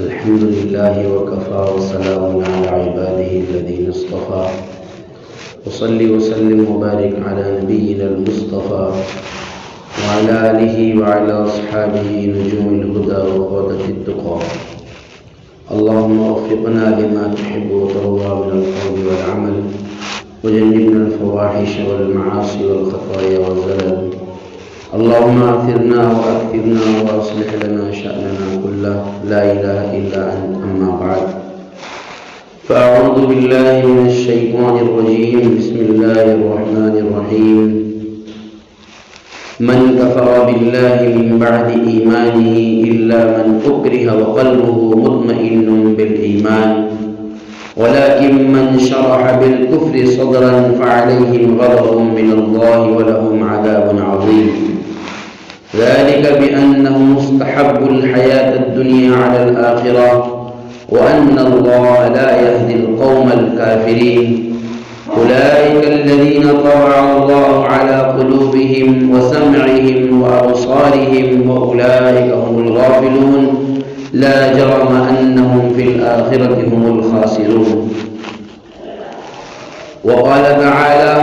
الحمد لله وكفى وسلام على عباده الذين اصطفى وصل وسلم وبارك على نبينا المصطفى وعلى آله وعلى أصحابه نجوم الهدى وقادة التقى. اللهم وفقنا لما تحب وترضى من القول والعمل وجنبنا الفواحش والمعاصي والخطايا والزلل. اللهم اغفرنا واكثرنا واصلح لنا شأننا كله لا اله الا انت. اما بعد فاعوذ بالله من الشيطان الرجيم. بسم الله الرحمن الرحيم. من كفر بالله من بعد ايمانه الا من اكره وقلبه مطمئن بالايمان ولكن من شرح بالكفر صدرا فعليهم غضب من الله ولهم عذاب عظيم. ذلك بأنهم استحبوا الحياة الدنيا على الآخرة وأن الله لا يهدي القوم الكافرين. أولئك الذين طبع الله على قلوبهم وسمعهم وأبصارهم وأولئك هم الغافلون. لا جرم أنهم في الآخرة هم الخاسرون. وقال تعالى: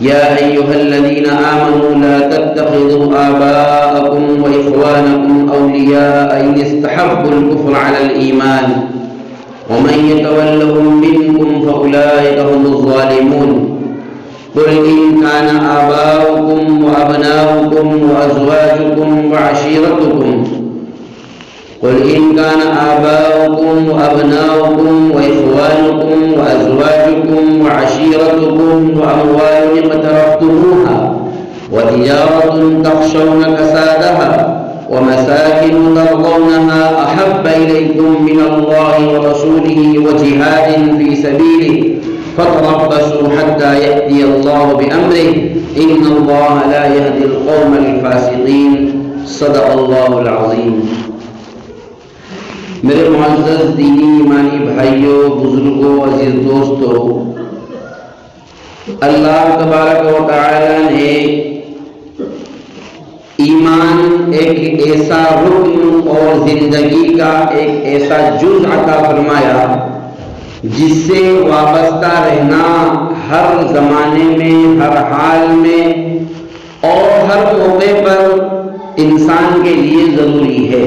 يا أيها الذين آمنوا لا تتخذوا آباءكم وإخوانكم أولياء إن استحبوا الكفر على الإيمان ومن يتولهم منكم فأولئك هم الظالمون. قل إن كان آباؤكم وأبناؤكم وأزواجكم وعشيرتكم وإخوانكم وأزواجكم وعشيرتكم وأموال اقترفتموها وتجارة تخشون كسادها ومساكن ترضونها أحب إليكم من الله ورسوله وجهاد في سبيله فتربصوا حتى يأتي الله بأمره إن الله لا يهدي القوم الفاسقين. صدق اللہ العظیم. میرے معزز دینی ایمانی بھائیوں، بزرگوں، عزیز دوستوں، اللہ تبارک و تعالی نے ایمان ایک ایسا رکن اور زندگی کا ایک ایسا جز عطا فرمایا جس سے وابستہ رہنا ہر زمانے میں، ہر حال میں اور ہر موقع پر انسان کے لیے ضروری ہے.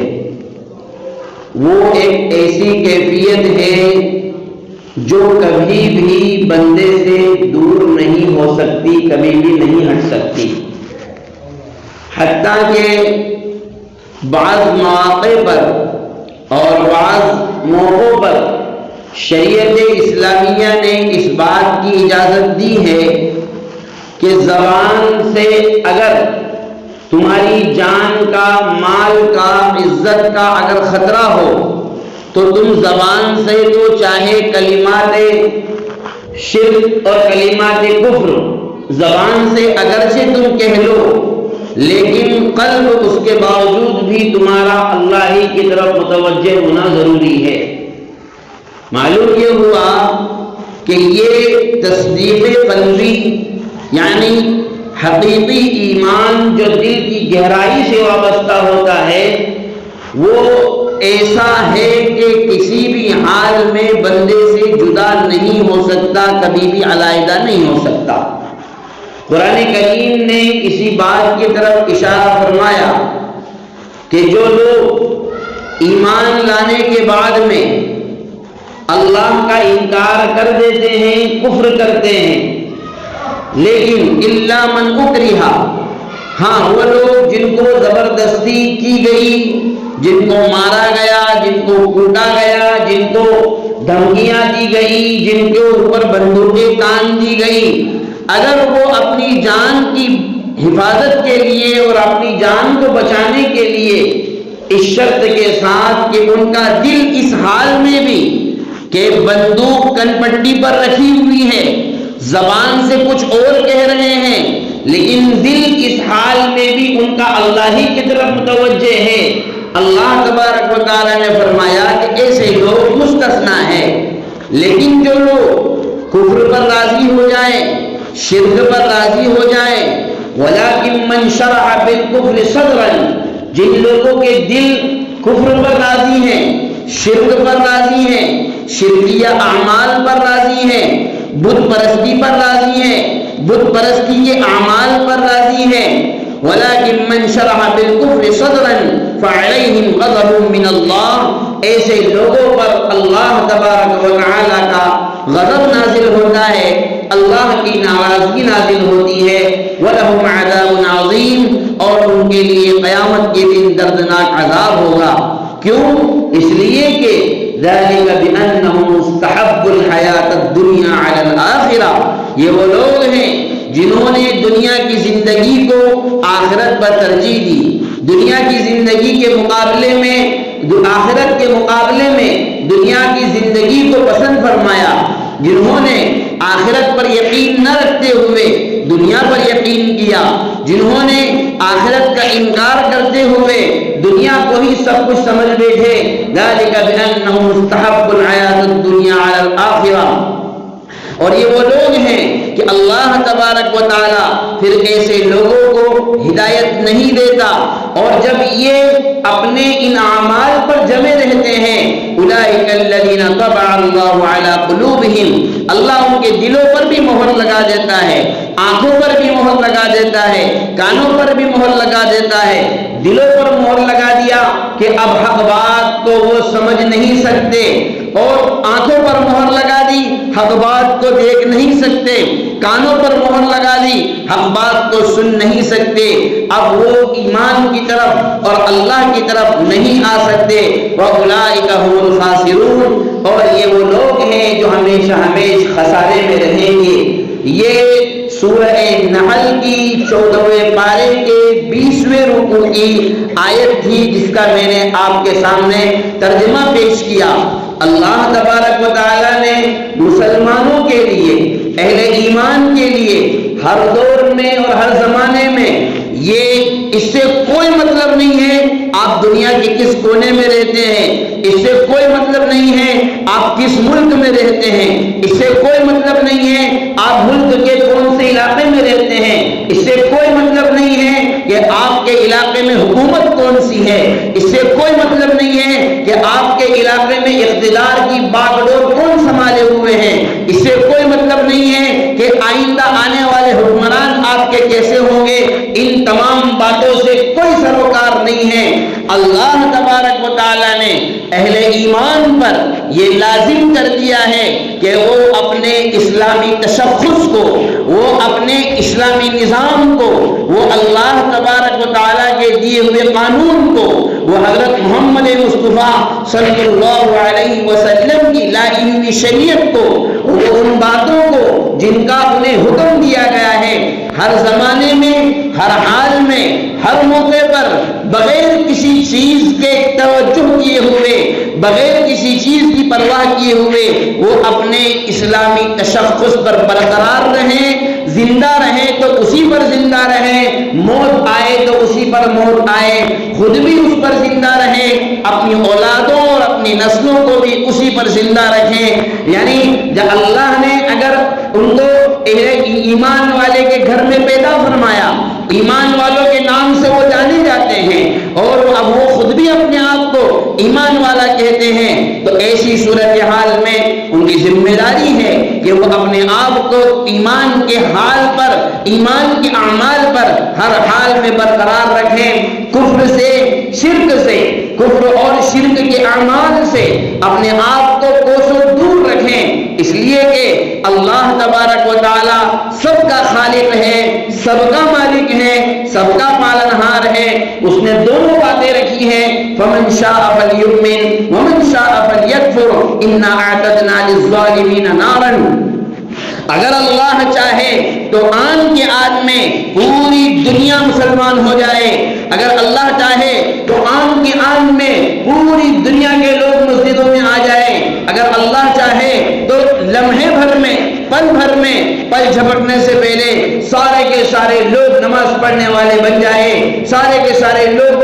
وہ ایک ایسی کیفیت ہے جو کبھی بھی بندے سے دور نہیں ہو سکتی، کبھی بھی نہیں ہٹ سکتی. حتیٰ کہ بعض مواقع پر اور بعض موقعوں پر شریعت اسلامیہ نے اس بات کی اجازت دی ہے کہ زبان سے اگر تمہاری جان کا، مال کا، عزت کا اگر خطرہ ہو تو تم زبان سے تو چاہے کلمات شرک اور کلمات کفر زبان سے اگرچہ تم کہہ لو، لیکن قلب اس کے باوجود بھی تمہارا اللہ ہی کی طرف متوجہ ہونا ضروری ہے. معلوم یہ ہوا کہ یہ تصدیق قلبی یعنی حقیقی ایمان جو دل کی گہرائی سے وابستہ ہوتا ہے وہ ایسا ہے کہ کسی بھی حال میں بندے سے جدا نہیں ہو سکتا، کبھی بھی علیحدہ نہیں ہو سکتا. قرآن کریم نے اسی بات کی طرف اشارہ فرمایا کہ جو لوگ ایمان لانے کے بعد میں اللہ کا انکار کر دیتے ہیں، کفر کرتے ہیں، لیکن الا من اکرہ، ہاں وہ لوگ جن کو زبردستی کی گئی، جن کو مارا گیا، جن کو کوٹا گیا، جن کو دھمکیاں دی گئی، جن کے اوپر بندوقیں تان دی گئی، اگر وہ اپنی جان کی حفاظت کے لیے اور اپنی جان کو بچانے کے لیے اس شرط کے ساتھ کہ ان کا دل اس حال میں بھی کہ بندوق کن پٹی پر رکھی ہوئی ہے، زبان سے کچھ اور کہہ رہے ہیں، لیکن دل اس حال میں بھی ان کا اللہ ہی کی طرف متوجہ ہے. اللہ تبارک و تعالی نے فرمایا کہ ایسے لوگ مستثنا ہیں. لیکن جو لوگ کفر پر راضی ہو جائیں، شرک پر راضی ہو جائیں، وَلَكِن مَّن شَرَحَ بِالْكُفْرِ صَدْرًا، جن لوگوں کے دل کفر پر راضی ہیں، شرک پر راضی ہیں، شرکیہ اعمال پر راضی ہیں، بت پرستی پر راضی ہیں، بت پرستی کے اعمال پر راضی ہیں۔ وَلَكِن مَّن شَرَحَ بِالْكُفْرِ صَدْرًا فَعَلَيْهِمْ غَضَبٌ مِّنَ اللَّهِ، ایسے لوگوں پر اللہ تبارک و تعالی کا غضب نازل ہوتا ہے، اللہ کی ناراضگی نازل ہوتی ہے۔ وَلَهُمْ عَذَابٌ عَظِيمٌ، اور ان کے لیے قیامت کے دن دردناک عذاب ہوگا۔ کیوں؟ اس لیے کہ ذَلِكَ بِأَنَّهُمْ اسْتَحَبُّوا الْحَيَاةَ الدُّنْيَا عَلَى الْآخِرَةِ، یہ وہ لوگ ہیں جنہوں نے دنیا کی زندگی کو آخرت پر ترجیح دی، دنیا کی زندگی کے مقابلے میں، آخرت کے مقابلے میں دنیا کی زندگی کو پسند فرمایا، جنہوں نے آخرت پر یقین نہ رکھتے ہوئے دنیا پر یقین کیا، جنہوں نے آخرت کا انکار کرتے ہوئے دنیا کو ہی سب کچھ سمجھ بیٹھے۔ ذَلِكَ بِأَنَّهُمْ اسْتَحَبُّوا الْحَيَاةَ الدُّنْيَا عَلَى الْآخِرَةِ، اور یہ وہ لوگ ہیں کہ اللہ تبارک و تعالی پھر ایسے لوگوں کو ہدایت نہیں دیتا، اور جب یہ اپنے ان اعمال پر جمے رہتے ہیں، اولئک الذین طبع اللہ علی قلوبہم، اللہ ان کے دلوں پر بھی مہر لگا دیتا ہے، آنکھوں پر بھی مہر لگا دیتا ہے، کانوں پر بھی مہر لگا دیتا ہے۔ دلوں پر مہر لگا دیا کہ اب حق بات کو وہ سمجھ نہیں سکتے، اور آنکھوں پر مہر لگا دی، حق بات کو دیکھ نہیں سکتے، کانوں پر مہر لگا دی، حق بات کو سن نہیں سکتے، اب وہ ایمان کی طرف اور اللہ کی طرف نہیں آ سکتے۔ وَأُولَٰئِكَ هُمُ الْخَاسِرُونَ، اور یہ وہ لوگ ہیں جو ہمیشہ خسارے میں رہیں گے۔ یہ سورہ نحل کی 14ویں پارے کے 20ویں رکوع کی آیت تھی، جس کا میں نے آپ کے سامنے ترجمہ پیش کیا۔ اللہ تبارک و تعالی نے مسلمانوں کے لیے، اہل ایمان کے لیے ہر دور میں اور ہر زمانے میں، یہ اس سے کوئی مطلب نہیں ہے آپ دنیا کے کس کونے میں رہتے ہیں، اس سے کوئی مطلب نہیں ہے آپ کس ملک میں رہتے ہیں، اس سے کوئی مطلب نہیں ہے آپ ملک کے کون سے علاقے میں رہتے ہیں، اس سے کوئی مطلب نہیں ہے کہ آپ کے علاقے میں حکومت کون سی ہے، اس سے کوئی مطلب نہیں ہے کہ آپ کے علاقے میں اقتدار کی باغ ڈور کون سنبھالے ہوئے ہیں، اس سے کوئی مطلب نہیں ہے کہ آئندہ آنے والے حکمران آپ کے کیسے ہوں گے، ان تمام باتوں سے کوئی سروکار نہیں ہے۔ اللہ تبارک و تعالی نے اہل ایمان پر یہ لازم کر دیا ہے کہ وہ اپنے اسلامی تشخص کو، وہ اپنے اسلامی نظام کو، وہ اللہ تبارک و تعالی کے دیے ہوئے قانون کو، وہ حضرت محمد مصطفیٰ صلی اللہ علیہ وسلم کی لائی ہوئی شریعت کو، وہ ان باتوں کو جن کا انہیں حکم دیا گیا ہے، ہر زمانے میں، ہر حال میں، ہر موقع پر، بغیر کسی چیز کے توجہ کیے ہوئے، بغیر کسی چیز کی پرواہ کیے ہوئے، وہ اپنے اسلامی تشخص پر برقرار رہیں، زندہ رہیں تو اسی پر زندہ رہیں، موت آئے تو اسی پر موت آئے، خود بھی اس پر زندہ رہیں، اپنی اولادوں اور اپنی نسلوں کو بھی اسی پر زندہ رکھیں۔ یعنی جب اللہ نے اگر ان کو ایمان والے کے گھر میں پیدا فرمایا، ایمان والوں کے نام سے وہ جانے جاتے ہیں، اور اب وہ خود بھی اپنے آپ کو ایمان والا کہتے ہیں، تو ایسی صورتحال میں ان کی ذمہ داری ہے کہ وہ اپنے آپ کو ایمان کے حال پر، ایمان کے اعمال پر ہر حال میں برقرار رکھیں، کفر سے، شرک سے، کفر اور شرک کے اعمال سے اپنے آپ کو کوسوں دور رکھیں، اس لیے کہ اللہ تبارک و تعالی سب کا خالق ہے، سب کا مالک ہے، سب کا پالنہار ہے۔ اس نے دونوں باتیں رکھی ہیں، فمن شاء فلیؤمن ومن شاء فلیکفر انا اعتدنا للظالمین نارا۔ اگر اللہ چاہے تو آن کے آن میں پوری دنیا مسلمان ہو جائے، اگر اللہ چاہے تو آن کے آن میں پوری دنیا کے لوگ مسجدوں میں آ جائیں، اگر اللہ چاہے تو لمحے بھر میں، پل بھر میں، پل جھپکنے سے پہلے سارے کے سارے لوگ نماز پڑھنے والے بن جائیں، سارے کے سارے لوگ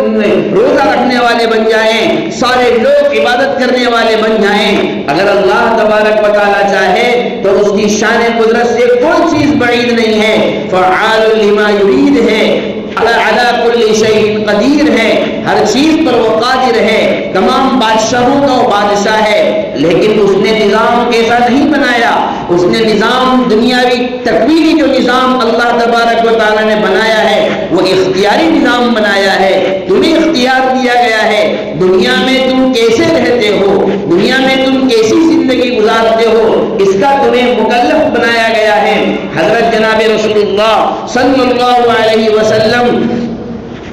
روزہ رکھنے والے بن جائیں، سارے لوگ عبادت کرنے والے بن جائیں۔ اگر اللہ تبارک و تعالی چاہے تو اس کی شان قدرت سے کوئی چیز بعید نہیں ہے، فعال لما یرید ہے۔ علی کل شیء قدیر ہے، ہر چیز پر وہ قادر ہے، تمام بادشاہوں کا وہ بادشاہ ہے، لیکن اس نے نظام ایسا نہیں بنایا۔ اس نے نظام دنیاوی تکوینی جو نظام اللہ تبارک و تعالیٰ نے بنایا ہے وہ اختیاری نظام بنایا ہے۔ تمہیں اختیار دیا گیا ہے دنیا میں تم کیسے رہتے ہو، دنیا میں تم کیسی زندگی گزارتے ہو، اس کا تمہیں مکلف بنایا گیا ہے۔ حضرت جناب رسول اللہ صلی اللہ علیہ وسلم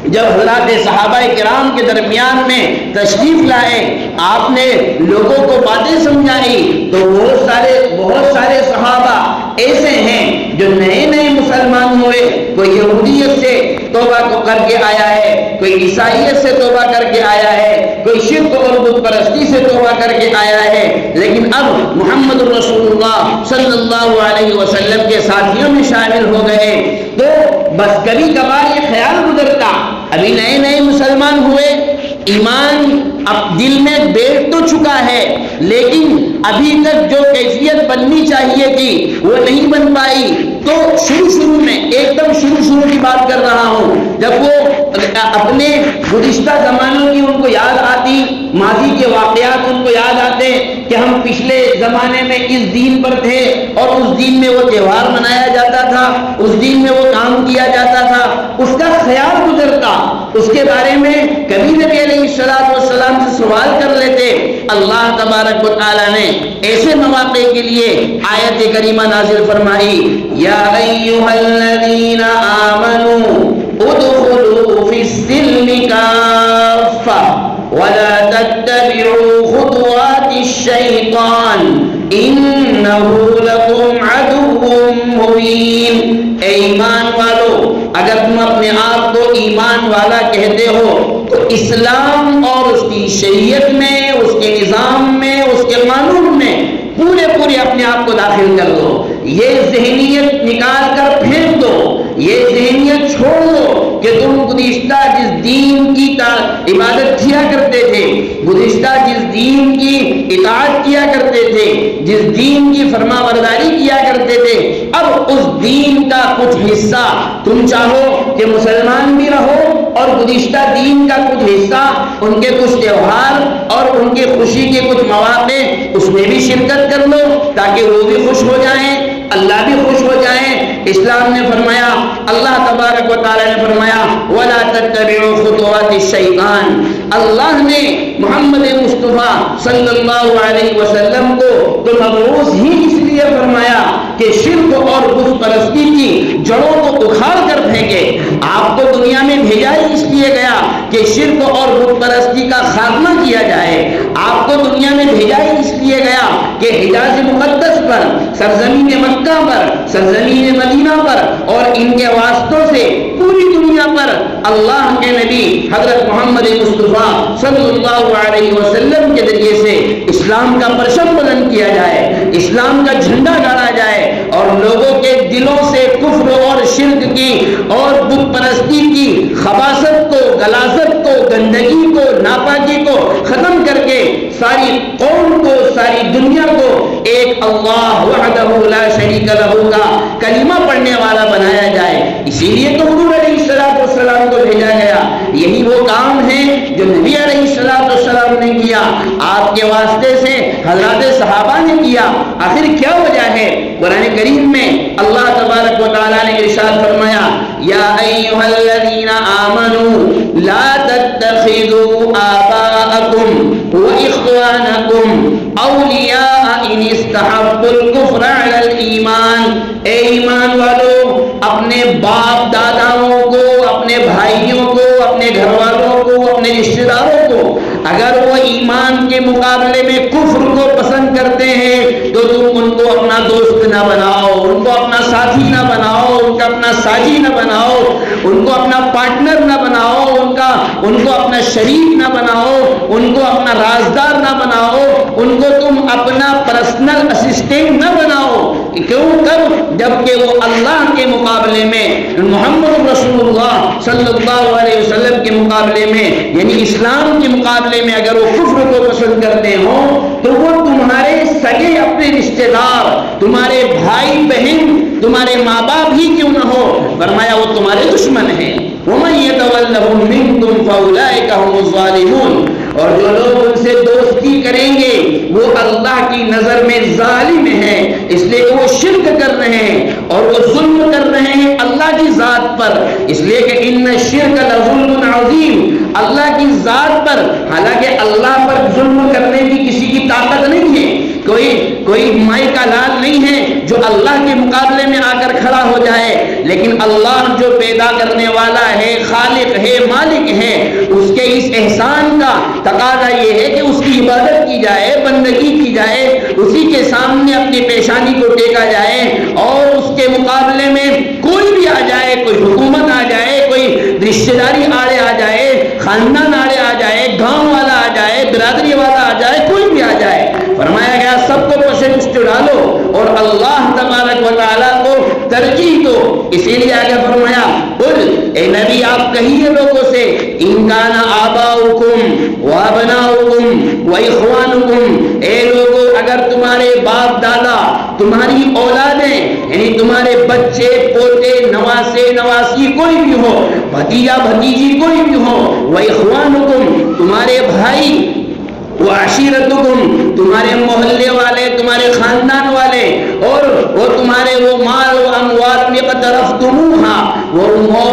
جب حضرات صحابہ کرام کے درمیان میں تشریف لائے، آپ نے لوگوں کو باتیں سمجھائی، تو بہت سارے صحابہ ایسے ہیں جو نئے نئے مسلمان ہوئے، کوئی یہودیت سے توبہ کر کے آیا ہے، کوئی عیسائیت سے توبہ کر کے آیا ہے، کوئی شرک اور بت پرستی سے توبہ کر کے آیا ہے، لیکن اب محمد رسول اللہ صلی اللہ علیہ وسلم کے ساتھیوں میں شامل ہو گئے۔ تو بس کبھی کبھار یہ خیال گزرتا، ابھی نئے نئے مسلمان ہوئے، ایمان اب دل میں بیٹھ تو چکا ہے، لیکن ابھی تک جو کیفیت بننی چاہیے تھی وہ نہیں بن پائی۔ تو شروع میں ایک دم شروع کی بات کر رہا ہوں، جب وہ اپنے گزشتہ زمانوں کی ان کو یاد آتی، ماضی کے واقعات ان کو یاد آتے کہ ہم پچھلے زمانے میں اس دین پر تھے اور اس دین میں وہ تہوار منایا جاتا تھا، اس دین میں وہ کام کیا جاتا تھا، اس کا خیال گزرتا، اس کے بارے میں کبھی نبی علیہ السلام سے سوال کر لیتے۔ اللہ تبارک و تعالیٰ نے ایسے مواقع کے لیے آیت کریمہ نازل فرمائی، یا ایھا الذین آمنوا ادخلوا فی السلم کافہ ولا تتبعوا خطوات الشیطان انہ لکم عدو مبین۔ اے ایمان والو، اگر تم اپنے آپ کو ایمان والا کہتے ہو تو اسلام اور اس کی شریعت میں، اس کے نظام میں، اس کے قانون میں پورے اپنے آپ کو داخل کر دو۔ یہ ذہنیت نکال کر پھینک دو، یہ ذہنیت چھوڑ دو کہ تم گزشتہ جس دین کی عبادت کیا کرتے تھے، گزشتہ جس دین کی اطاعت کیا کرتے تھے، جس دین کی فرما برداری کیا کرتے تھے، اب اس دین کا کچھ حصہ تم چاہو کہ مسلمان بھی رہو اور گزشتہ دین کا کچھ حصہ، ان کے کچھ تہوار اور ان کے خوشی کے کچھ مواقع اس میں بھی شرکت کر لو تاکہ وہ بھی خوش ہو جائیں، اللہ بھی خوش ہو جائیں۔ اسلام نے فرمایا، اللہ تبارک و تعالی نے فرمایا وَلَا تَتَّبِعُوا خُطُوَاتِ الشَّيْطَانِ۔ اللہ نے محمد مصطفیٰ صلی اللہ علیہ وسلم کو تو مبعوث ہی اس لیے فرمایا کہ شرک اور بت پرستی کی جڑوں کو اکھاڑ کر پھینکے۔ آپ کو دنیا میں بھیجا ہی اس لیے گیا کہ شرک اور بت پرستی کا خاتمہ کیا جائے۔ آپ کو دنیا میں بھیجا ہی اس لیے گیا کہ حجاز مقدس پر، سرزمین مکہ پر، سرزمین مدینہ پر اور ان کے واسطوں سے پوری دنیا پر اللہ کے نبی حضرت محمد مصطفیٰ صلی اللہ علیہ وسلم کے ذریعے سے اسلام کا پرچم بلند کیا جائے، اسلام کا جھنڈا گاڑا جائے اور لوگوں کے دلوں سے کفر اور شرک کی اور بت پرستی کی خباثت کو، غلاظت کو، گندگی کو، ناپاکی کو ختم کر کے ساری قوم کو، ساری دنیا کو ایک اللہ وحدہ لا شریک لہ کا کلمہ پڑھنے والا بنایا جائے۔ اسی لیے تو حضور علیہ السلام کو بھیجا گیا۔ یہی وہ کام ہے جو نبی علیہ السلام نے کیا، آپ کے واسطے سے حضرات صحابہ نے کیا۔ آخر کیا وجہ ہے؟ قرآن کریم میں اللہ تبارک و تعالیٰ نے ارشاد فرمایا، یا ایھا الذین آمنوا لا تتخذوا آباءکم واخوانکم اولیاء ان استحبوا الکفر علی الایمان۔ اے ایمان والو، اپنے باپ داداؤں کو، اپنے بھائیوں کو، اپنے گھر والوں کو، اپنے رشتہ داروں کو اگر وہ ایمان کے مقابلے میں کفر کو پسند کرتے ہیں تو تم ان کو اپنا دوست نہ بناؤ، ان کو اپنا ساتھی نہ بناؤ، ان کا اپنا ساجی نہ بناؤ، ان کو اپنا پارٹنر نہ بناؤ، ان کو اپنا شریک نہ بناؤ، ان کو اپنا رازدار نہ بناؤ، ان کو تم اپنا پرسنل اسسٹنٹ نہ بناؤ۔ کیوں؟ کب؟ جبکہ وہ اللہ کے مقابلے میں، محمد رسول اللہ صلی اللہ علیہ وسلم کے مقابلے میں، یعنی اسلام کے مقابلے میں اگر وہ کفر کو پسند کرتے ہوں تو وہ تمہارے سگے اپنے رشتہ دار، تمہارے بھائی بہن، تمہارے ماں باپ ہی کیوں نہ ہو، فرمایا وہ تمہارے دشمن ہیں۔ وَمَن يَتَوَلَّهُم مِّنكُمْ فَأُولَٰئِكَ هُمُ الظَّالِمُونَ، اور جو لوگ ان سے دوستی کریں گے وہ اللہ کی نظر میں ظالم ہیں، اس لیے کہ وہ شرک کر رہے ہیں اور وہ ظلم کر رہے ہیں اللہ کی ذات پر، اس لیے کہ ان الشرک لظلم عظیم، اللہ کی ذات پر، حالانکہ اللہ پر ظلم کرنے کی کسی کی طاقت نہیں ہے، کوئی مائی کا لال نہیں ہے جو اللہ کے مقابلے میں آ کر کھڑا ہو جائے، لیکن اللہ جو پیدا کرنے والا ہے، خالق ہے، مالک ہے، اس کے اس احسان کا تقاضا یہ ہے کہ اس کی عبادت کی جائے، بندگی کی جائے، اسی کے سامنے اپنی پیشانی کو ٹیکا جائے، اور اس کے مقابلے میں کوئی بھی آ جائے، کوئی حکومت آ جائے، کوئی رشتہ داری آڑے آ جائے، خاندان آڑے آ جائے، گاؤں والا آ جائے، برادری والا آ جائے، کوئی بھی آ جائے، فرمایا گیا سب کو پشت ڈالو اور اللہ تبارک و تعالیٰ کو ترجیح دو۔ اسی لیے آگے فرمایا قل، اے نبی آپ کہیے لوگوں سے، ان کان آباؤکم وابناؤکم واخوانکم، اے لوگو اگر تمہارے باپ دادا، تمہاری اولادیں یعنی تمہارے بچے، پوتے، نواسے، نواسی کوئی بھی ہو، بھتیجا بھتیجی کوئی بھی ہو، واخوانکم تمہارے بھائی، وعشیرتکم تمہارے محلے والے، تمہارے خاندان والے، اور وہ تمہارے وہ مال و اموال اقترفتموہا، وہ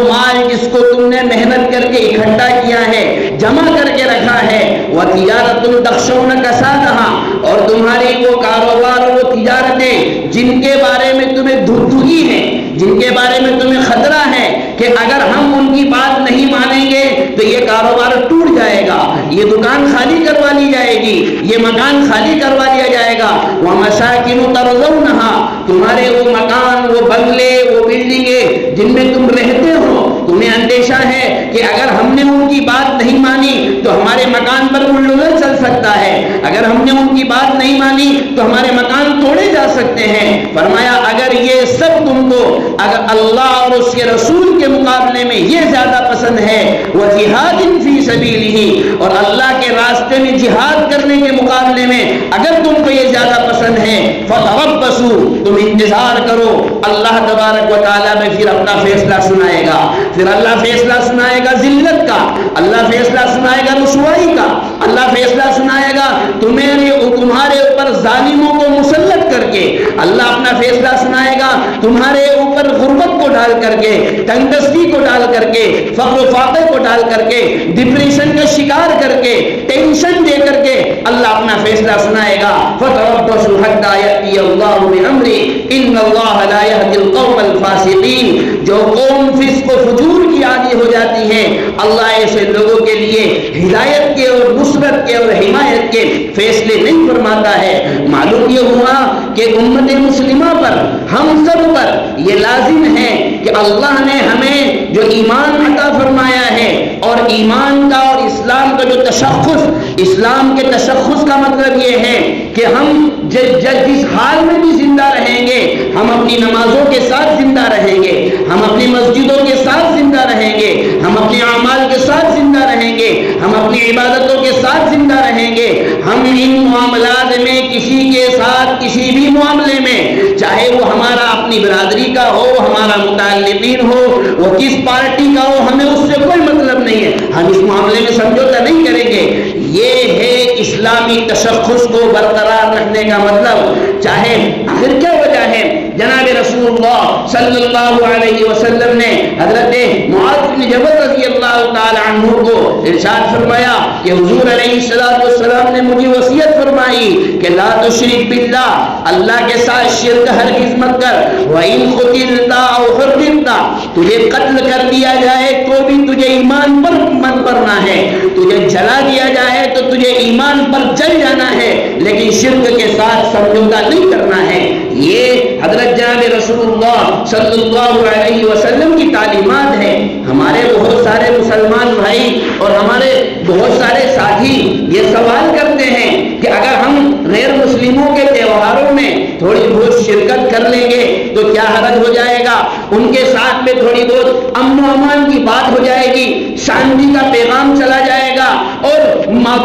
مال جس کو تم نے محنت کر کے اکٹھا کیا ہے، جمع کر کے رکھا ہے، وتجارت تخشون کسادہا، اور تمہاری وہ کاروبار، وہ تجارتیں جن کے بارے میں تمہیں دھدھگی ہے، جن کے بارے میں تمہیں خطرہ ہے کہ اگر ہم ان کی بات نہیں مانیں گے تو یہ کاروبار ٹوٹ جائے گا، یہ دکان خالی کروا لی جائے گی، یہ مکان خالی کروا لیا جائے گا، وَمَسَاكِنُ تَرْضَوْنَهَا تمہارے وہ مکان، وہ بنگلے، وہ بلڈنگیں جن میں تم رہتے ہو، تمہیں اندیشہ ہے کہ اگر ہم نے ان کی بات نہیں مانی تو ہمارے مکان پر الٹھن چل سکتا ہے، اگر ہم نے ان کی بات نہیں مانی تو ہمارے مکان توڑے جا سکتے ہیں، فرمایا اگر یہ سب تم کو اگر اللہ اور اس کے رسول کے مقابلے میں یہ زیادہ پسند ہے، وَجِهَادٍ فِي سَبِيلِهِ اور اللہ کے راستے میں جہاد کرنے کے مقابلے میں اگر تم کو یہ زیادہ پسند ہے، فَتَرَبَّصُوا تم انتظار کرو، اللہ تبارک و تعالیٰ میں پھر اپنا فیصلہ سنائے گا، پھر اللہ فیصلہ سنائے گا ذلت کا، اللہ فیصلہ سنائے گا رسوائی کا، اللہ فیصلہ سنائے گا تمہارے اوپر ظالموں کو مسلط کر کے، اللہ اپنا فیصلہ سنائے گا تمہارے اوپر غربت کو ڈال کر کے، تنگدستی کو ڈال کر کے، فقر و فاقے کو ڈال کر کے، ڈپریشن کا شکار کر کے، ٹینشن دے کر کے اللہ اپنا فیصلہ سنائے گا، فَتَرَبَّصُوا حَتَّىٰ يَأْتِيَ اللَّهُ بِأَمْرِهِ إِنَّ اللَّهَ لَا يَهْدِي الْقَوْمَ الْفَاسِقِينَ جو قوم فسق و فجور کی عادی ہو جاتی ہے، اللہ ایسے لوگوں کے لیے ہدایت کے اور نصرت کے اور حمایت کے فیصلے نہیں فرماتا ہے۔ معلوم یہ ہوا کہ امت مسلمہ پر، ہم سب پر یہ لازم ہے کہ اللہ نے ہمیں جو ایمان عطا فرمایا ہے، اور ایمان کا اور اسلام کا جو تشخص، اسلام کے تشخص کا مطلب یہ ہے کہ ہم جس حال میں بھی زندہ رہیں گے، ہم اپنی نمازوں کے ساتھ زندہ رہیں گے، ہم اپنی مسجدوں کے ساتھ زندہ رہیں گے، ہم اپنے اعمال کے ساتھ زندہ رہیں گے، ہم اپنی عبادتوں کے ساتھ زندہ رہیں گے، ہم ان معاملات میں کسی کے ساتھ کسی بھی معاملے میں، چاہے وہ ہمارا اپنی برادری کا ہو، ہمارا متعلقین ہو، وہ کس پارٹی کا ہو، ہمیں اس سے کوئی مطلب نہیں ہے، ہم اس معاملے میں سمجھوتا نہیں کریں گے۔ یہ ہے اسلامی تشخص کو برقرار رکھنے کا مطلب۔ چاہے آخر کیا وجہ ہے؟ جناب رسول اللہ صلی اللہ علیہ وسلم نے حضرت معاذ بن جبل رضی اللہ تعالی عنہ کو ارشاد فرمایا کہ حضور علیہ السلام نے مجھے وصیت فرمائی کہ لا تشرک باللہ، اللہ کے ساتھ شرک ہرگز مت کر، وَإِن قُتِلْتَ أَوْ حُرِّمْتَ تجھے قتل کر دیا جائے تو بھی تجھے ایمان پر من برنا ہے، تجھے جلا دیا جائے تو تجھے ایمان پر جل جانا ہے، لیکن شرک کے ساتھ سمجھوتا نہیں کرنا ہے۔ یہ حضرت جناب رسول اللہ صلی اللہ علیہ وسلم کی تعلیمات ہے۔ ہمارے بہت سارے مسلمان بھائی اور ہمارے بہت سارے ساتھی یہ سوال کرتے ہیں کہ اگر ہم غیر مسلموں کے تہواروں میں تھوڑی بہت شرکت کر لیں گے تو کیا حرج ہو جائے گا؟ ان کے ساتھ میں تھوڑی بہت امن و امان کی بات ہو جائے گی، شانتی کا پیغام چلا جائے گا، اور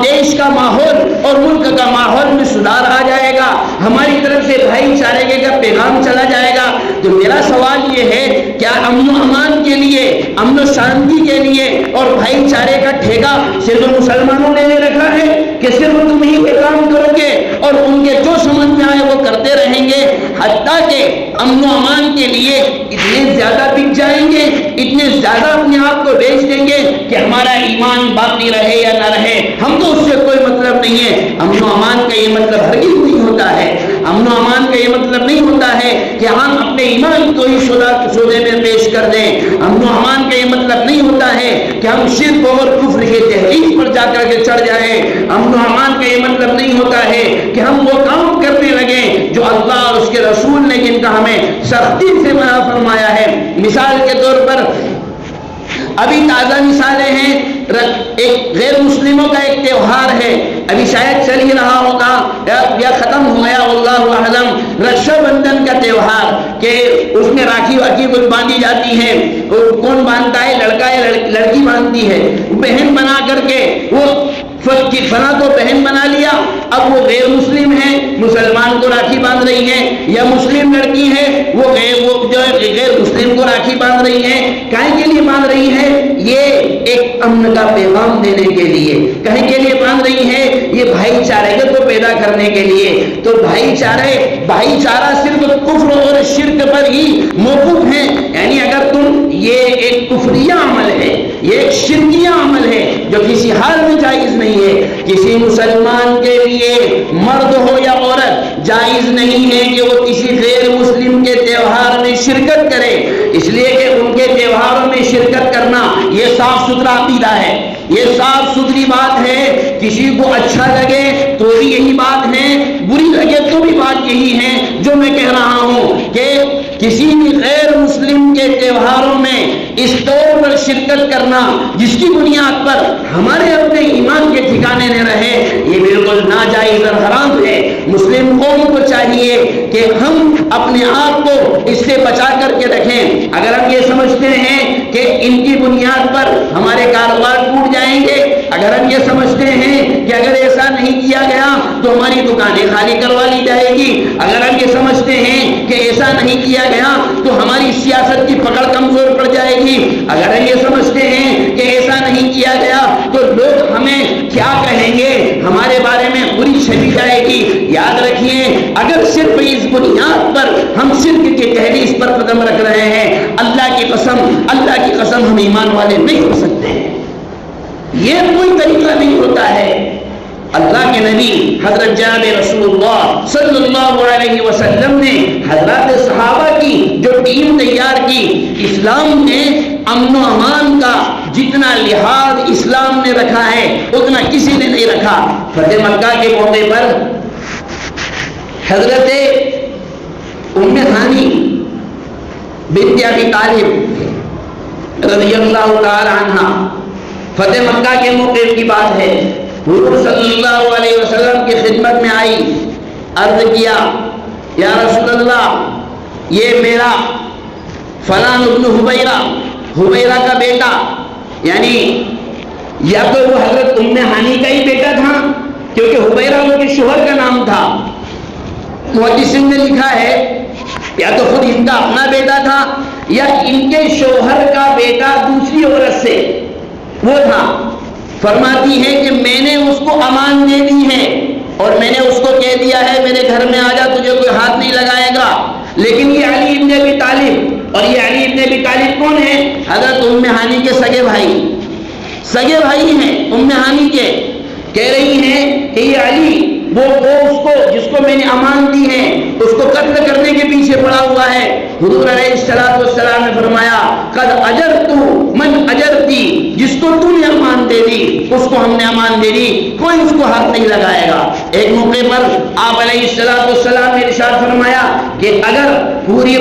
دیش کا ماحول اور ملک کا ماحول میں سدھار آ جائے گا۔ ہماری طرف سے بھائی چارے کا پیغام چلا جائے گا۔ تو میرا سوال یہ ہے، کیا امن و امان کے لیے، امن و شانتی کے لیے اور بھائی چارے کا ٹھیکہ صرف مسلمانوں نے لے رکھا ہے کہ صرف تم ہی یہ کام کرو گے اور ان کے جو سمجھ میں آئے وہ کرتے رہیں گے؟ حتیٰ کہ امن و امان کے لیے اتنے زیادہ بک جائیں گے، اتنے زیادہ اپنے آپ کو بیچ دیں گے کہ ہمارا ایمان باقی رہے یا نہ رہے ہم کو اس سے کوئی مطلب نہیں ہے۔ امن و امان کا یہ مطلب ہرگز نہیں ہوتا ہے۔ امن و امان کا یہ مطلب نہیں ہوتا ہے کہ ہم اپنے ایمان کو ہی سودے میں پیش کر دیں۔ امن و امان کا یہ مطلب نہیں ہوتا ہے کہ ہم شرک اور کفر کے دہلیز پر جا کر کے چڑھ جائیں۔ امن و امان کا یہ مطلب نہیں ہوتا ہے کہ ہم وہ کام کرنے لگیں جو اللہ اور اس کے رسول نے جن کا ہمیں سختی سے منع فرمایا ہے۔ مثال کے طور پر ابھی تازہ مثالیں ہیں، ایک غیر مسلموں کا ایک تہوار ہے، ابھی شاید چل ہی رہا ہوگا یا ختم ہو گیا اللہ اعلم، رکشا بندھن کا تہوار، کہ اس میں راکھی واکھی باندھی جاتی ہے۔ کون باندھتا ہے؟ لڑکا یا لڑکی باندھتی ہے، بہن بنا کر کے وہ بنا تو بہن بنا لیا، اب وہ غیر مسلم ہے، مسلمان کو راکھی باندھ رہی ہے، یا مسلم لڑکی ہے وہ جو غیر مسلم کو راکھی باندھ رہی ہے۔ کہیں کے لیے باندھ رہی ہے؟ یہ ایک امن کا پیغام دینے کے لیے۔ کہیں کے لیے باندھ رہی ہے؟ یہ بھائی چارے کو پیدا کرنے کے لیے۔ تو بھائی چارہ صرف کفر اور شرک پر ہی موقوف ہے، یعنی اگر تم یہ ایک کفریہ عمل ہے، یہ ایک شرکیہ عمل ہے جو کسی حال میں جائز نہیں ہے۔ کسی مسلمان کے لیے مرد ہو یا عورت جائز نہیں ہے کہ وہ کسی غیر مسلم کے تہوار میں شرکت کرے، اس لیے کہ ان کے تہواروں میں شرکت کرنا یہ صاف ستھرا عقیدہ ہے، یہ صاف ستھری بات ہے۔ کسی کو اچھا لگے تو بھی یہی بات ہے، بری لگے تو بھی بات یہی ہے جو میں کہہ رہا ہوں کہ کسی بھی غیر مسلم کے تہواروں میں اس طور پر شرکت کرنا جس کی بنیاد پر ہمارے اپنے ایمان کے ٹھکانے نہ رہے، یہ بالکل ناجائز اور حرام ہے۔ مسلم قوم کو چاہیے کہ ہم اپنے آپ کو اس سے بچا کر کے رکھیں۔ اگر ہم یہ سمجھتے ہیں کہ ان کی بنیاد پر ہمارے کاروبار ٹوٹ جائیں گے، اگر ہم یہ سمجھتے ہیں کہ اگر ایسا نہیں کیا گیا تو ہماری دکانیں خالی کروا لی جائے گی، اگر ہم یہ سمجھتے ہیں کہ ایسا نہیں کیا گیا تو ہماری سیاست کی پکڑ کمزور پڑ جائے گی، اگر ہم یہ سمجھتے ہیں کہ ایسا نہیں کیا گیا تو لوگ ہمیں کیا کہیں گے، ہمارے بارے میں بری چھوی جائے گی، یاد رکھیے اگر صرف اس بنیاد پر ہم شرک کی تحریض پر قدم رکھ رہے ہیں، اللہ کی قسم ہم ایمان والے نہیں ہو سکتے۔ یہ کوئی طریقہ نہیں ہوتا ہے۔ اللہ کے نبی حضرت جناب رسول اللہ صلی اللہ علیہ وسلم نے حضرات صحابہ کی جو ٹیم تیار کی، اسلام نے امن و امان کا جتنا لحاظ اسلام نے رکھا ہے اتنا کسی نے نہیں رکھا۔ فتح مکہ کے موقع پر حضرت ام ہانی بنت ابی طالب رضی اللہ تعالی عنہ، فتح مکہ کے موقع کی بات ہے، حضور صلی اللہ علیہ وسلم کی خدمت میں آئی، عرض کیا یا رسول اللہ یہ میرا فلان ابن حبیرہ کا بیٹا، یعنی یا تو وہ حضرت ام ہانی کا ہی بیٹا تھا کیونکہ حبیرہ ان کے شوہر کا نام تھا، محدثین نے لکھا ہے یا تو خود ان کا اپنا بیٹا تھا یا ان کے شوہر کا بیٹا دوسری عورت سے وہ تھا۔ فرماتی ہے کہ میں نے اس کو امان دے دی ہے اور میں نے اس کو کہہ دیا ہے میرے گھر میں آ جا، تجھے کوئی ہاتھ نہیں لگائے گا، لیکن یہ علی ابن ابی طالب، اور یہ علی ابن ابی طالب کون ہے؟ حضرت ام ہانی کے سگے بھائی ہیں ام ہانی کے، کہہ رہی ہیں کہ یہ علی وہ اس کو جس کو میں نے امان دی ہے اس کو قتل کرنے کے پیچھے پڑا ہوا ہے۔ حضور علیہ السلام نے فرمایا قد اجرت من اجرتی، جس کو تو نے امان دے دی اس کو ہم نے امان دے دی، کوئی اس کو ہاتھ نہیں لگائے گا۔ ایک موقع پر آپ علیہ السلام نے ارشاد فرمایا کہ اگر پوری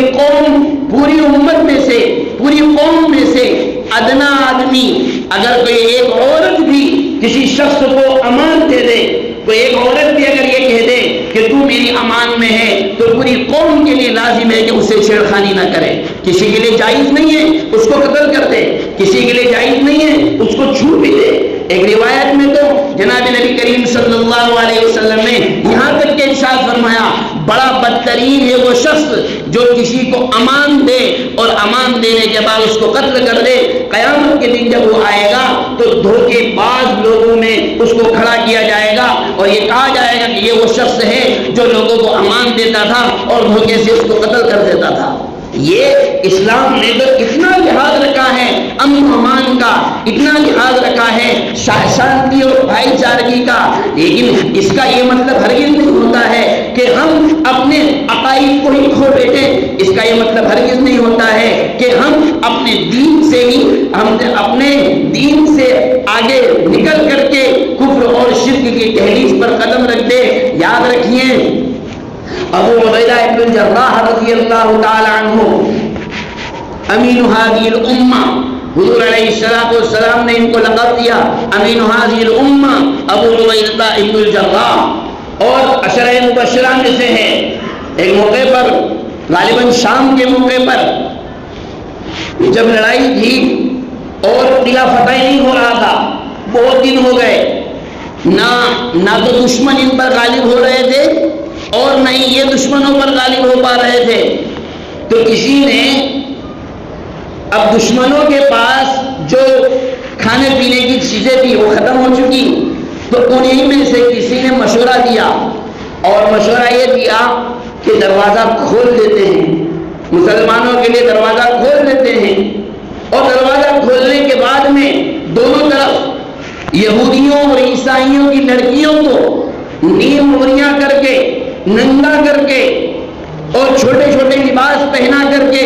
امت میں سے پوری قوم میں سے ادنا آدمی اگر کوئی ایک عورت بھی کسی شخص کو امان دے دے، کوئی ایک عورت بھی اگر یہ کہہ دے کہ تو میری امان میں ہے، تو پوری قوم کے لیے لازم ہے کہ اسے چھیڑخانی نہ کرے۔ کسی کے لیے جائز نہیں ہے اس کو قتل کر دے، کسی کے لیے جائز نہیں ہے اس کو چھو بھی دے۔ ایک روایت میں تو جناب نبی کریم صلی اللہ علیہ وسلم نے یہاں تک کہ ارشاد فرمایا بڑا بدترین ہے وہ شخص جو کسی کو امان دے اور امان دینے کے بعد اس کو قتل کر دے۔ قیامت کے دن جب وہ آئے گا تو دھوکے باز لوگوں میں اس کو کھڑا کیا جائے گا اور یہ کہا جائے گا کہ یہ وہ شخص ہے جو لوگوں کو امان دیتا تھا اور دھوکے سے اس کو قتل کر دیتا تھا۔ یہ اسلام نے تو اتنا لحاظ رکھا ہے امن و امان کا، اتنا لحاظ رکھا ہے شانتی اور بھائی چارگی کا، لیکن اس کا یہ مطلب ہرگز نہیں ہوتا ہے کہ ہم اپنے عقائد کو ہی کھو بیٹھیں۔ اس کا یہ مطلب ہرگز نہیں ہوتا ہے کہ ہم اپنے دین سے ہی اپنے دین سے آگے نکل کر کے کفر اور شرک کی دہلیز پر قدم رکھ دیں۔ یاد رکھیے ابو عبیدہ ابن الجراح رضی اللہ تعالی عنہ امین هذه الامہ، حضور علیہ السلام نے ان کو لقب دیا امین هذه الامہ ابو عبیدہ ابن الجراح، اور عشرہ مبشرہ میں سے ہے۔ ایک موقع پر غالباً شام کے موقع پر جب لڑائی تھی اور قلعہ فتح نہیں ہو رہا تھا، بہت دن ہو گئے، نہ تو دشمن ان پر غالب ہو رہے تھے اور نہ ہی یہ دشمنوں پر غالب ہو پا رہے تھے، تو کسی نے اب دشمنوں کے پاس جو کھانے پینے کی چیزیں تھی وہ ختم ہو چکی، تو انہی میں سے کسی نے مشورہ دیا، اور مشورہ یہ دیا کہ دروازہ کھول دیتے ہیں، مسلمانوں کے لیے دروازہ کھول دیتے ہیں، اور دروازہ کھولنے کے بعد میں دونوں طرف یہودیوں اور عیسائیوں کی لڑکیوں کو نیم مہریاں کر کے، ننگا کر کے اور چھوٹے چھوٹے لباس پہنا کر کے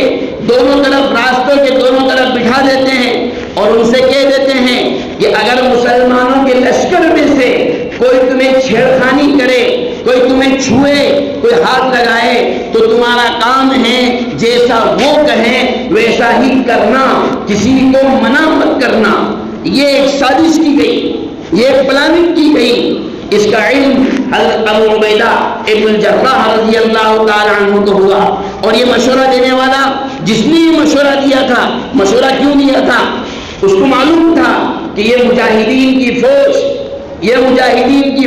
دونوں طرف راستوں کے دونوں طرف بٹھا دیتے ہیں، اور ان سے کہہ دیتے ہیں کہ اگر مسلمانوں کے لشکر میں سے کوئی تمہیں چھیڑخانی کرے، کوئی تمہیں چھوئے، کوئی ہاتھ لگائے، تو تمہارا کام ہے جیسا وہ کہیں ویسا ہی کرنا، کسی کو منع مت کرنا۔ یہ ایک سازش کی گئی، یہ ایک پلاننگ کی گئی۔ اس کا علم حضرت ابو عبیدہ ابن الجراح رضی اللہ تعالی عنہ کو ہوا، اور یہ مشورہ دینے والا جس نے یہ مشورہ دیا تھا، مشورہ کیوں دیا تھا؟ اس کو معلوم تھا کہ یہ مجاہدین کی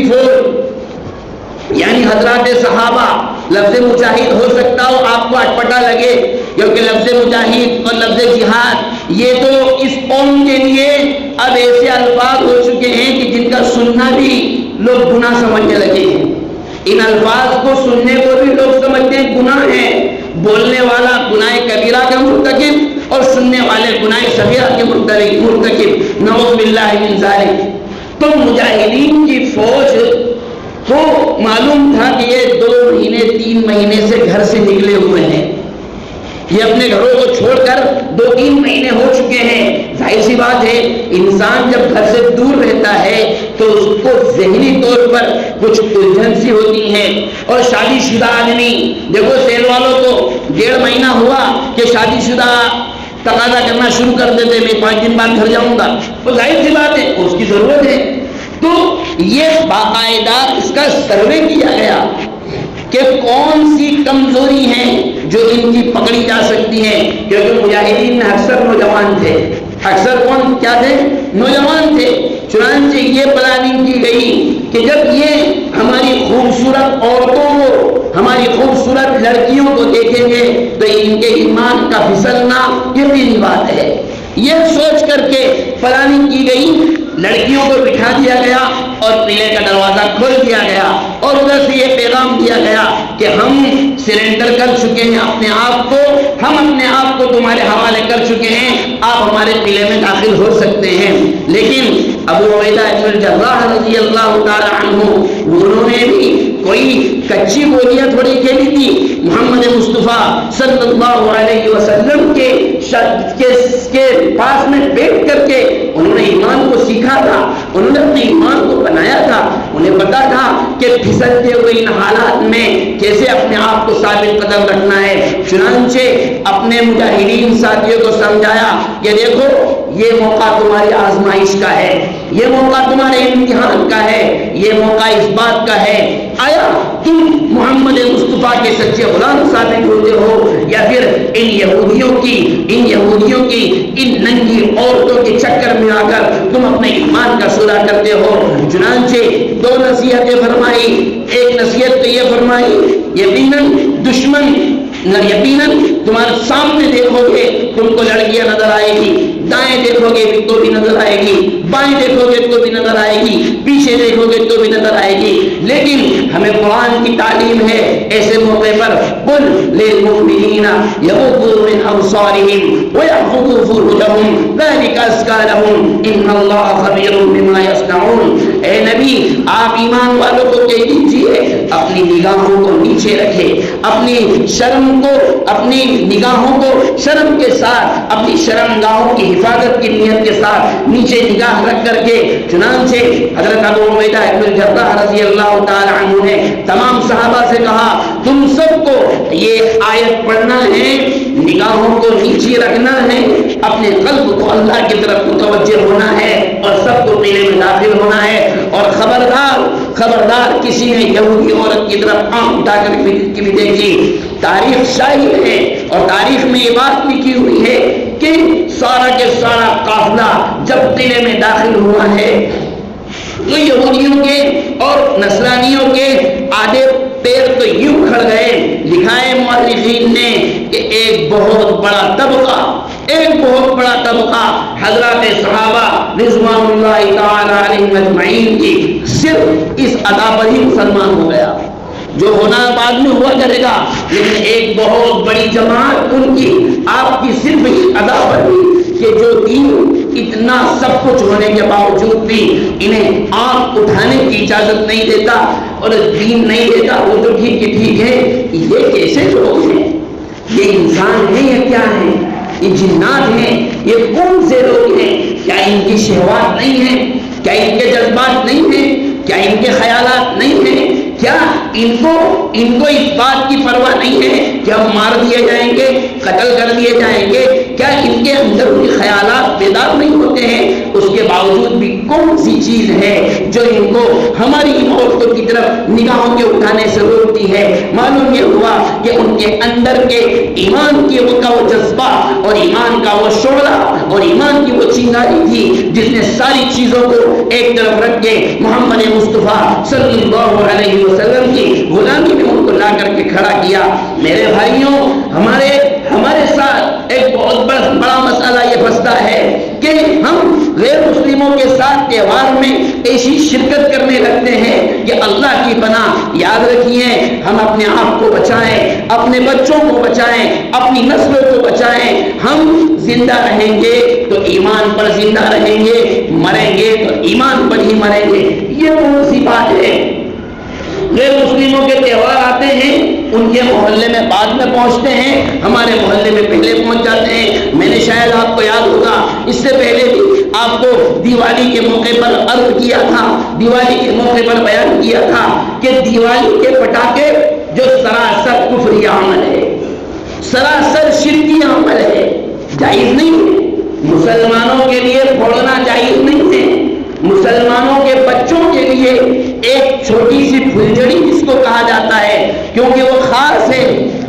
فوج یعنی حضرات صحابہ، لفظ مجاہد ہو سکتا ہو آپ کو اٹپٹا لگے، کیونکہ لفظ مجاہد اور لفظ جہاد یہ تو اس قوم کے لیے اب ایسے الفاظ ہو چکے ہیں کہ جن کا سننا بھی لوگ گناہ سمجھنے لگے ہیں۔ ان الفاظ کو سننے کو بھی لوگ سمجھتے ہیں گناہ ہے، بولنے والا گناہ کبیرہ کا مرتکب اور سننے والے گناہ صغیرہ کے مرتکب، نعوذ باللہ من ذالک۔ تو مجاہدین کی فوج کو معلوم تھا کہ یہ 2 مہینے 3 مہینے سے گھر سے نکلے ہوئے ہیں، یہ اپنے گھروں کو چھوڑ کر 2-3 مہینے ہو چکے ہیں۔ ظاہر سی بات ہے انسان جب گھر سے دور رہتا ہے تو اس کو ذہنی طور پر کچھ الجھن سی ہوتی ہے، اور شادی شدہ آدمی دیکھو سیل والوں کو 1.5 مہینہ ہوا کہ شادی شدہ تقاضا کرنا شروع کر دیتے، میں 5 دن بعد گھر جاؤں گا، تو ظاہر سی بات ہے اس کی ضرورت ہے۔ تو یہ باقاعدہ اس کا سروے کیا گیا کہ کون سی کمزوری ہیں جو ان کی پکڑی جا سکتی ہیں، کیونکہ مجاہدین میں اکثر نوجوان تھے، اکثر کون کیا تھے؟ نوجوان تھے۔ چنانچہ یہ پلاننگ کی گئی کہ جب یہ ہماری خوبصورت عورتوں کو، ہماری خوبصورت لڑکیوں کو دیکھیں گے تو ان کے ایمان کا پھسلنا یقینی بات ہے۔ یہ سوچ کر کے پلاننگ کی گئی، لڑکیوں کو بٹھا دیا گیا اور قلعے کا دروازہ کھول دیا گیا، اور ادھر سے یہ پیغام دیا گیا کہ ہم سرنڈر کر چکے ہیں اپنے آپ کو، ہم اپنے آپ کو تمہارے حوالے کر چکے ہیں، آپ ہمارے قلعے میں داخل ہو سکتے ہیں۔ لیکن ابو عبیدہ ابن الجراح رضی اللہ تعالی عنہ انہوں نے بھی کوئی کچی گولیاں تھوڑی کھیلی تھی، محمد مصطفیٰ صلی اللہ علیہ وسلم کے پاس میں بیٹھ کر کے انہوں نے ایمان کو سیکھا تھا، انہوں نے اپنے ایمان کو بنایا تھا، انہیں پتا تھا کہ پھسلتے ہوئے ان حالات میں کیسے اپنے آپ کو ثابت قدم رکھنا ہے۔ چنانچہ اپنے مجاہدین ساتھیوں کو سمجھایا کہ دیکھو یہ موقع تمہاری آزمائش کا ہے، یہ موقع تمہارے امتحان کا ہے، یہ موقع اس بات کا ہے آیا تم محمد مصطفیٰ کے سچے غلام ثابت ہوتے ہو یا پھر ان یہودیوں کی ان ننگی عورتوں کے چکر میں آ کر تم اپنے ایمان کا صلح کرتے ہو۔ چنانچہ 2 نصیحتیں فرمائی، ایک نصیحت تو یہ فرمائی یقیناً دشمن یقیناً تمہارے سامنے دیکھو گے تم کو لڑکیاں نظر آئے گی، دائیں دیکھو گے تو بھی نظر آئے گی، بائیں دیکھو گے تو بھی نظر آئے گی، پیچھے دیکھو گے تو بھی نظر آئے گی، لیکن ہمیں قرآن کی تعلیم ہے ایسے موقع پر قل للمؤمنین یغضوا من ابصارهم ویحفظوا فروجهم ذلک ازکی لهم ان اللہ خبیر بما یصنعون۔ اے نبی آپ ایمان والوں کو کہہ دیجیے اپنی نگاہوں کو نیچے رکھے، اپنی شرم کو، اپنی نگاہوں کو شرم کے ساتھ، اپنی شرمگاہوں کی حفاظت کی نیت کے ساتھ نیچے نگاہ رکھ کر کے۔ چنانچہ حضرت ابو عبیدہ بن الجراح رضی اللہ تعالی عنہ نے تمام صحابہ سے کہا تم سب کو یہ آیت پڑھنا ہے، نگاہوں کو نیچے رکھنا ہے، اپنے قلب کو اللہ کی طرف متوجہ ہونا ہے اور سب کو قلعے میں داخل ہونا ہے، اور خبردار کسی نے یہودی عورت کی طرف آنکھ اٹھا کر بھی دیکھی۔ تاریخ شاہد ہے اور تاریخ میں یہ بات لکھی ہوئی ہے کہ سارا کے سارا قافلہ جب قلعے میں داخل ہوا ہے تو یہودیوں کے اور نصرانیوں کے آدھے پیر تو یوں کھڑ گئے۔ لکھا ہے مؤرخین نے کہ ایک بہت بڑا طبقہ حضرات صحابہ رضوان اللہ تعالی علیہم اجمعین کی صرف اس ادا پر ہی مسلمان ہو گیا۔ جو ہونا بعد میں ہوا کرے گا، لیکن ایک بہت بڑی جماعت ان کی آپ کی صرف اس ادا پر بھی کہ جو دین اتنا سب کچھ ہونے کے باوجود بھی انہیں آنکھ اٹھانے کی اجازت نہیں دیتا اور دین نہیں دیتا، وہ تو ٹھیک ہے، یہ کیسے لوگ ہیں؟ یہ انسان ہیں یا کیا ہیں؟ یہ جنات ہیں؟ یہ کون سے لوگ ہیں؟ کیا ان کی شہوات نہیں ہیں؟ کیا ان کے جذبات نہیں ہیں؟ کیا ان کے خیالات نہیں ہیں؟ کیا ان کو اس بات کی پرواہ نہیں ہے کہ ہم مار دیے جائیں گے، قتل کر دیے جائیں گے؟ کیا ان کے اندر کوئی خیالات بیدار نہیں ہوتے ہیں؟ اس کے باوجود بھی کون سی چیز ہے جو ان کو ہماری عورتوں کی طرف نگاہوں کے اٹھانے سے روکتی ہے؟ معلوم یہ ہوا کہ ان کے اندر کے ایمان کی وہ جذبہ اور ایمان کا وہ شعلہ اور ایمان کی وہ چنگاری تھی جس نے ساری چیزوں کو ایک طرف رکھ کے محمد مصطفیٰ صلی اللہ علیہ وسلم کی غلامی میں ان کو لا کر کے کھڑا کیا۔ میرے بھائیوں، ہمارے ساتھ ایک بہت بڑا مسئلہ یہ پھنستا ہے کہ ہم غیر مسلموں کے ساتھ تہوار میں ایسی شرکت کرنے لگتے ہیں کہ اللہ کی پناہ یاد رکھیے، ہم اپنے آپ کو بچائیں، اپنے بچوں کو بچائیں، اپنی نسلوں کو بچائیں۔ ہم زندہ رہیں گے تو ایمان پر زندہ رہیں گے، مریں گے تو ایمان پر ہی مریں گے۔ یہ کون سی بات ہے؟ غیر مسلموں کے تہوار آتے ہیں، ان کے محلے میں بعد میں پہنچتے ہیں، ہمارے محلے میں پہلے پہنچ جاتے ہیں۔ میں نے شاید آپ کو یاد ہوگا اس سے پہلے بھی آپ کو دیوالی کے موقع پر عرض کیا تھا، دیوالی کے موقع پر بیان کیا تھا کہ دیوالی کے پٹاخے جو سراسر کفری عمل ہے، سراسر شرکی عمل ہے، جائز نہیں ہے، مسلمانوں کے لیے پھوڑنا جائز نہیں ہے۔ مسلمانوں کے بچوں کے لیے ایک چھوٹی سی پھلجڑی جس کو کہا جاتا ہے، کیونکہ وہ خاص ہے،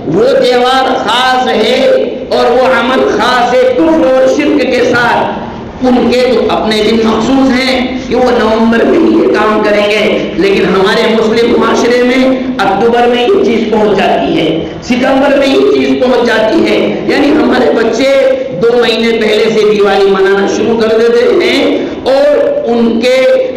وہ تہوار خاص ہے اور وہ عمل خاص ہے کفر اور شرک کے ساتھ۔ ان کے تو اپنے دن مخصوص ہیں کہ وہ نومبر میں ہی یہ کام کریں گے، لیکن ہمارے مسلم معاشرے میں اکتوبر میں یہ چیز پہنچ جاتی ہے، ستمبر میں یہ چیز پہنچ جاتی ہے، یعنی ہمارے بچے 2 مہینے پہلے سے دیوالی منانا شروع کر دیتے ہیں اور ان کے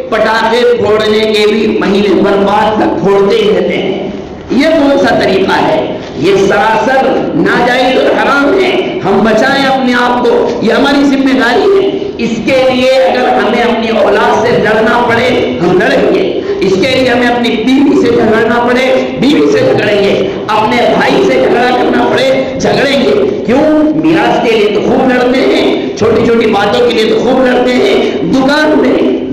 پٹاخے پھوڑنے کے بھی مہینے بھر بعد تک پھوڑتے ہی رہتے ہیں۔ یہ کون سا طریقہ ہے؟ یہ سراسر ناجائز اور حرام ہے۔ ہم بچائیں اپنے آپ کو، یہ ہماری ذمہ داری ہے۔ اس کے لیے اگر ہمیں اپنی اولاد سے لڑنا پڑے ہم لڑیں گے، اس کے لیے ہمیں اپنی بیوی سے جھگڑنا پڑے بیوی سے جھگڑیں گے، اپنے بھائی سے جھگڑا کرنا پڑے جھگڑیں گے۔ کیوں؟ میراث کے لیے تو خوب لڑتے ہیں، چھوٹی چھوٹی باتوں کے لیے تو خوب لڑتے ہیں۔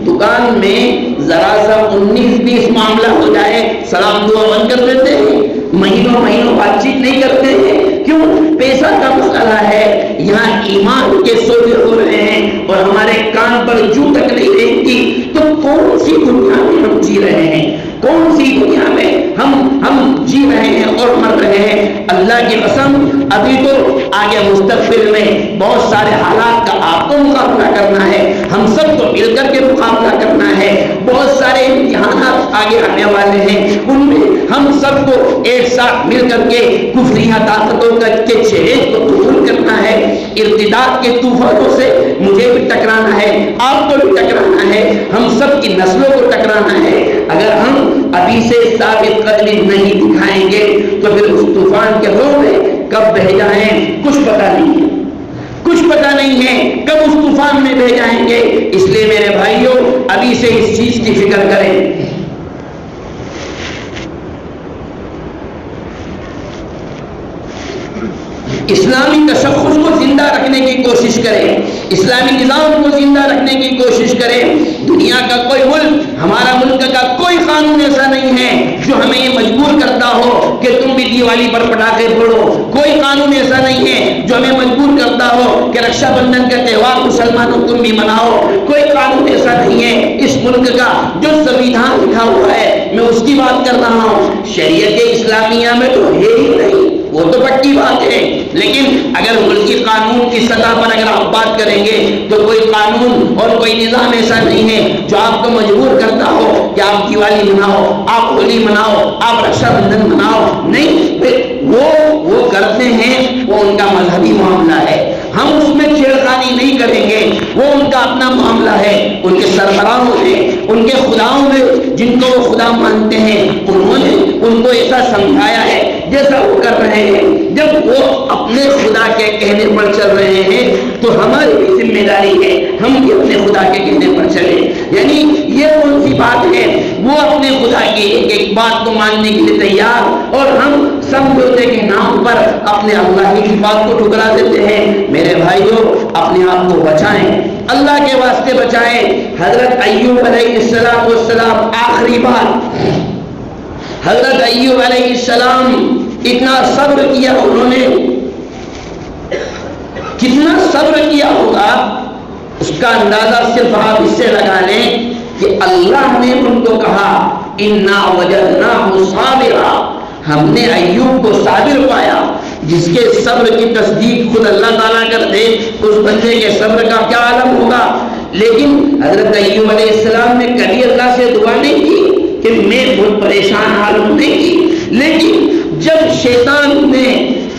دکان میں ذرا سا 19-20 معاملہ ہو جائے سلام دعا بند کر دیتے ہیں، مہینوں بات چیت نہیں کرتے ہیں۔ کیوں؟ پیسہ کا مسئلہ ہے۔ یہاں ایمان کے سودے ہو رہے ہیں اور ہمارے کان پر جو تک نہیں رہتی، تو کون سی دنیا میں ہم جی رہے ہیں؟ کون سی دنیا میں ہم جی رہے ہیں اور مر رہے ہیں؟ اللہ کی قسم، ابھی تو آگے مستقبل میں بہت سارے حالات کا آپ کو مقابلہ کرنا ہے، ہم سب کو مل کر کے مقابلہ کرنا ہے۔ بہت سارے امتحانات آگے آنے والے ہیں ان میں ہم سب کو ایک ساتھ مل کر کے کفریہ طاقتوں کے چیلنج کو قبول کرنا ہے. ارتداد کے طوفانوں سے مجھے بھی ٹکرانا ہے, آپ کو بھی ٹکرانا ہے, ہم سب کی نسلوں کو ٹکرانا ہے. اگر ہم ابھی سے ثابت قدمی نہیں دکھائیں گے تو پھر اس طوفان کے رو میں کب بہ جائیں کچھ پتہ نہیں ہے, کچھ پتہ نہیں ہے کب اس طوفان میں بہ جائیں گے. اس لیے میرے بھائیوں ابھی سے اس چیز کی فکر کریں. اسلامی تشخص کو زندہ رکھنے کی کوشش کریں, اسلامی نظام کو زندہ رکھنے کی کوشش کریں. دنیا کا کوئی ملک, ہمارا ملک کا کوئی قانون ایسا نہیں ہے جو ہمیں یہ مجبور کرتا ہو کہ تم بھی دیوالی پر پٹاخے پھوڑو. کوئی قانون ایسا نہیں ہے جو ہمیں مجبور کرتا ہو کہ رکشا بندھن کا تہوار مسلمانوں تم بھی مناؤ. کوئی قانون ایسا نہیں ہے اس ملک کا. جو سنویدھان لکھا ہوا ہے میں اس کی بات کر رہا ہوں. شریعت اسلامیہ میں تو ہے ہی نہیں, وہ تو پکی بات ہے. لیکن اگر ملکی قانون کی سطح پر اگر آپ بات کریں گے تو کوئی قانون اور کوئی نظام ایسا نہیں ہے جو آپ کو مجبور کرتا ہو کہ آپ دیوالی مناؤ, آپ ہولی مناؤ, آپ رکشا بندھن مناؤ. نہیں, وہ کرتے ہیں, وہ ان کا مذہبی معاملہ ہے, ہم اس میں چھیڑخانی نہیں کریں گے. وہ ان کا اپنا معاملہ ہے. ان کے سربراہوں نے, ان کے خداؤں نے, جن کو وہ خدا مانتے ہیں, انہوں نے ان کو ایسا سمجھایا ہے جیسا وہ کر رہے ہیں. جب وہ اپنے خدا کے کہنے پر چل رہے ہیں تو ہماری بھی ذمہ داری ہے ہم بھی اپنے خدا کے کہنے پر چلیں. یعنی یہ کون سی بات ہے, وہ اپنے خدا کی ایک ایک بات کو ماننے کے لیے تیار, اور ہم سمجھوتے کے نام پر اپنے اللہ کی بات کو ٹھکرا دیتے ہیں. میرے بھائیوں اپنے آپ کو بچائیں, اللہ کے واسطے بچائیں. حضرت ایوب علیہ السلام آخری بات, حضرت ایوب علیہ السلام اتنا صبر کیا, انہوں نے کتنا صبر کیا ہوگا اس کا اندازہ صرف آپ اس سے لگا لیں کہ اللہ نے ان کو کہا انا وجدناہ صابرا, ہم نے ایوب کو صابر پایا. جس کے صبر کی تصدیق خود اللہ تعالیٰ کر دے اس بندے کے صبر کا کیا عالم ہوگا. لیکن حضرت ایوب علیہ السلام نے کبھی اللہ سے دعا نہیں کی کہ میں بہت پریشان حال ہوں, نہیں کی. لیکن جب شیطان نے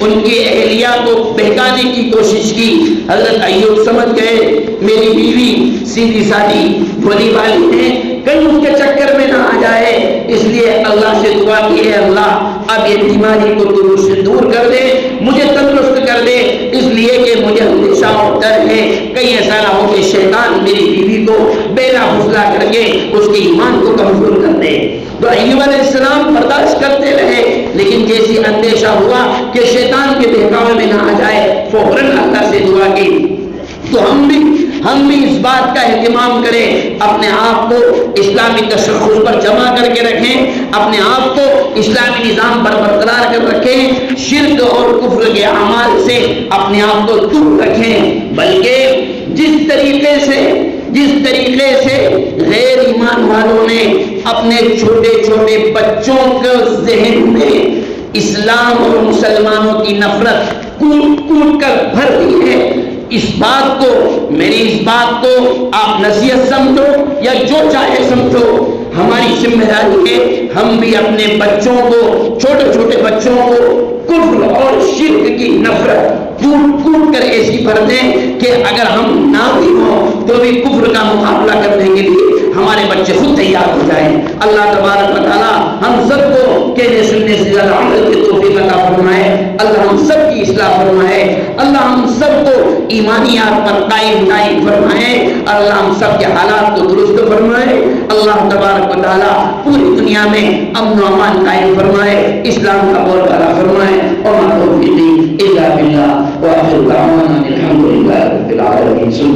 ان کی اہلیہ کو بہکانے کی کوشش کی, حضرت ایوب سمجھ گئے میری بیوی سیدھی سادی بھولی والی ہے, کہیں اس کے چکر میں نہ آ جائے. اس لیے اللہ سے دعا کی ہے اللہ اب یہ بیماری کو تو مجھ سے دور کر دے, مجھے تندرست کر دے, اس لیے کہ مجھے ہمیشہ ڈر ہے کہیں ایسا نہ ہو کہ شیطان میری بیوی کو بیلا حوصلہ کر کے اس کے ایمان کو کمزور کر دے. تو ایوب علیہ السلام برداشت کرتے رہے, لیکن جیسی اندیشہ ہوا کہ شیطان کے بہکاوے میں نہ آ جائے فوراً اللہ سے دعا کی. تو ہم بھی اس بات کا اہتمام کریں, اپنے آپ کو اسلامی تشخص پر جمع کر کے رکھیں, اپنے آپ کو اسلامی نظام پر برقرار کر رکھیں, شرک اور کفر کے اعمال سے اپنے آپ کو دور رکھیں. بلکہ جس طریقے سے غیر ایمان والوں نے اپنے چھوٹے چھوٹے بچوں کے ذہن میں اسلام اور مسلمانوں کی نفرت کوٹ کوٹ کر بھر دی ہے, اس بات کو آپ نصیحت سمجھو یا جو چاہے سمجھو, ہماری ذمہ داری ہے ہم بھی اپنے بچوں کو, چھوٹے چھوٹے بچوں کو کفر اور شرک کی نفرت کوٹ کوٹ کر ایسی بھر دیں کہ اگر ہم نہ بھی ہوں تو بھی کفر کا مقابلہ کرنے کے لیے ہمارے بچے خود تیار ہو جائیں. اللہ تبارک و تعالی ہم سب کو کہنے سننے سے زیادہ عمل کی توفیق عطا فرمائے. اللہ ہم سب کی اصلاح فرمائے. اللہ ہم سب کو ایمانیات پر قائم فرمائے. اللہ ہم سب کے حالات کو درست فرمائے. اللہ تبارک و تعالی پوری دنیا میں امن و امان قائم فرمائے, اسلام کا بول بالا فرمائے. اور توفیق الا باللہ. وآخر دعوانا الحمد للہ رب العالمین.